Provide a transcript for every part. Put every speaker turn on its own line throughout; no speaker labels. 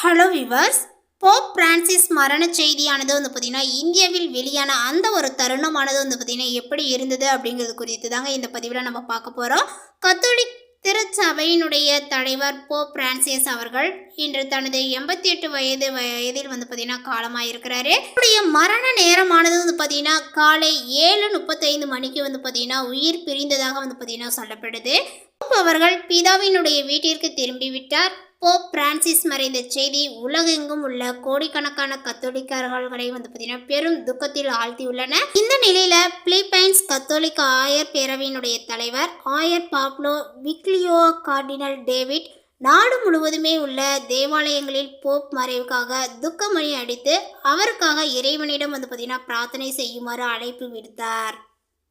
Hello viewers. Pope Francis மரண செய்தியானது பார்த்தீங்கன்னா இந்தியாவில் வெளியான அந்த ஒரு தருணமானது பார்த்தீங்கன்னா எப்படி இருந்தது அப்படிங்கிறது குறித்து தாங்க இந்த பதிவில் நம்ம பார்க்க போகிறோம். கத்தோலிக் திருச்சபையினுடைய தலைவர் போப் பிரான்சிஸ் அவர்கள் இன்று தனது 88 வயதில் பார்த்தீங்கன்னா காலமாக இருக்கிறாரு. அவருடைய மரண நேரமானது பார்த்தீங்கன்னா காலை 7:35 மணிக்கு பார்த்தீங்கன்னா உயிர் பிரிந்ததாக பார்த்தீங்கன்னா சொல்லப்படுது. போப் அவர்கள் பிதாவினுடைய வீட்டிற்கு திரும்பிவிட்டார். போப் பிரான்சிஸ் மறைந்த செய்தி உலகெங்கும் உள்ள கோடிக்கணக்கான கத்தோலிக்கர்களை பார்த்தீங்கன்னா பெரும் துக்கத்தில் ஆழ்த்தியுள்ளன. இந்த நிலையில பிலிப்பைன்ஸ் கத்தோலிக்க ஆயர் பேரவையினுடைய தலைவர் ஆயர் பாப்லோ விக்லியோ கார்டினல் டேவிட் நாடு முழுவதுமே உள்ள தேவாலயங்களில் போப் மறைவுக்காக துக்கமணி அடித்து அவருக்காக இறைவனிடம் பார்த்தீங்கன்னா பிரார்த்தனை செய்யுமாறு அழைப்பு விடுத்தார்.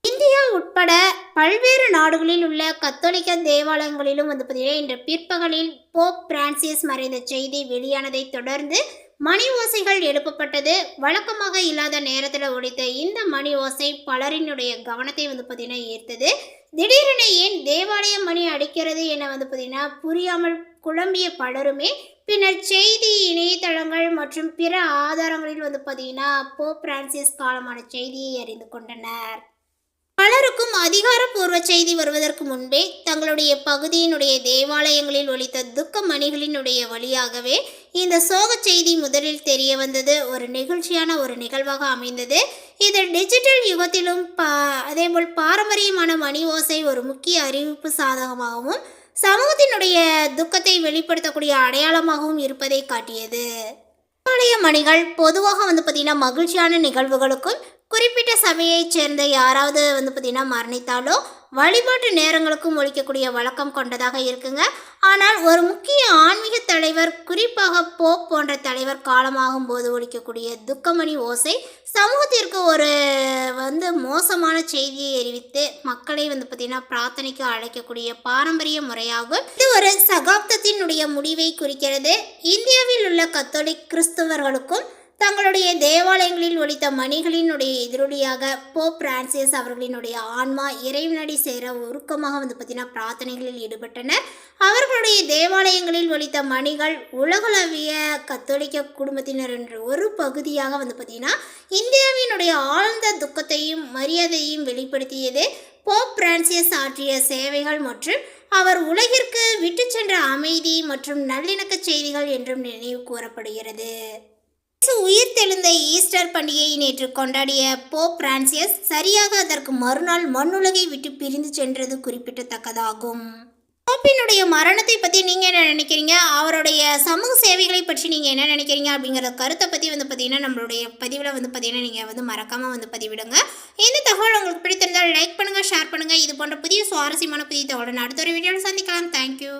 இந்தியா உட்பட பல்வேறு நாடுகளில் உள்ள கத்தோலிக்க தேவாலயங்களிலும் பார்த்தீங்கன்னா இன்று பிற்பகலில் போப் பிரான்சிஸ் மறைந்த செய்தி வெளியானதை தொடர்ந்து மணி ஓசைகள் எழுப்பப்பட்டது. வழக்கமாக இல்லாத நேரத்தில் ஒழித்த இந்த மணி ஓசை பலரினுடைய கவனத்தை பார்த்தீங்கன்னா ஈர்த்தது. திடீரென ஏன் தேவாலய மணி அடிக்கிறது என பார்த்தீங்கன்னா புரியாமல் குழம்பிய பலருமே பின்னர் செய்தி இணையதளங்கள் மற்றும் பிற ஆதாரங்களில் பார்த்தீங்கன்னா போப் பிரான்சிஸ் காலமான செய்தியை அறிந்து கொண்டனர். பலருக்கும் அதிகாரப்பூர்வ செய்தி வருவதற்கு முன்பே தங்களுடைய பகுதியினுடைய தேவாலயங்களில் ஒலித்த துக்க மணிகளினுடைய வழியாகவே இந்த சோக செய்தி முதலில் தெரிய வந்தது. ஒரு நெகிழ்ச்சியான ஒரு நிகழ்வாக அமைந்தது. இது டிஜிட்டல் யுகத்திலும் அதேபோல் பாரம்பரியமான மணி ஓசை ஒரு முக்கிய அறிவிப்பு சாதகமாகவும் சமூகத்தினுடைய துக்கத்தை வெளிப்படுத்தக்கூடிய அடையாளமாகவும் இருப்பதை காட்டியது. தேவாலய மணிகள் பொதுவாக பார்த்தீங்கன்னா மகிழ்ச்சியான நிகழ்வுகளுக்கும் குறிப்பிட்ட சபையைச் சேர்ந்த யாராவது பார்த்தீங்கன்னா மரணித்தாலோ வழிபாட்டு நேரங்களுக்கும் ஒழிக்கக்கூடிய வழக்கம் கொண்டதாக இருக்குங்க. ஆனால் ஒரு முக்கிய ஆன்மீக தலைவர் குறிப்பாக போப் போன்ற தலைவர் காலமாகும் போது ஒழிக்கக்கூடிய துக்கமணி ஓசை சமூகத்திற்கு ஒரு மோசமான செய்தியை அறிவித்து மக்களை பார்த்தீங்கன்னா பிரார்த்தனைக்கு அழைக்கக்கூடிய பாரம்பரிய முறையாகும். இது ஒரு சகாப்தத்தினுடைய முடிவை குறிக்கிறது. இந்தியாவில் உள்ள கத்தோலிக் கிறிஸ்தவர்களுக்கும் தங்களுடைய தேவாலயங்களில் ஒலித்த மணிகளினுடைய எதிரொலியாக போப் பிரான்சிஸ் அவர்களினுடைய ஆன்மா இறைவனடி சேர உருக்கமாக பார்த்தீங்கன்னா பிரார்த்தனைகளில் ஈடுபட்டனர். அவர்களுடைய தேவாலயங்களில் ஒலித்த மணிகள் உலகளவிய கத்தோலிக்க குடும்பத்தினர் என்ற ஒரு பகுதியாக பார்த்தீங்கன்னா இந்தியாவினுடைய ஆழ்ந்த துக்கத்தையும் மரியாதையும் வெளிப்படுத்தியது. போப் பிரான்சிஸ் ஆற்றிய சேவைகள் மற்றும் அவர் உலகிற்கு விட்டு சென்ற அமைதி மற்றும் நல்லிணக்க செய்திகள் என்றும் நினைவு கூறப்படுகிறது. உயிர் தெழுந்த ஈஸ்டர் பண்டிகையை நேற்று கொண்டாடிய போப் பிரான்சிஸ் சரியாக அதற்கு மறுநாள் மண்ணுலகை விட்டு பிரிந்து சென்றது குறிப்பிடத்தக்கதாகும். போப்பினுடைய மரணத்தை பற்றி நீங்கள் என்ன நினைக்கிறீங்க, அவருடைய சமூக சேவைகளை பற்றி நீங்கள் என்ன நினைக்கிறீங்க அப்படிங்கிற கருத்தை பற்றி பார்த்தீங்கன்னா நம்மளுடைய பதிவில் பார்த்தீங்கன்னா நீங்கள் மறக்காமல் பதிவிடுங்க. இந்த தகவல் உங்களுக்கு பிடித்திருந்தால் லைக் பண்ணுங்கள், ஷேர் பண்ணுங்கள். இது போன்ற புதிய சுவாரஸ்யமான புதிய தகவலுடன் அடுத்த ஒரு வீடியோவில் சந்திக்கலாம். தேங்க்யூ.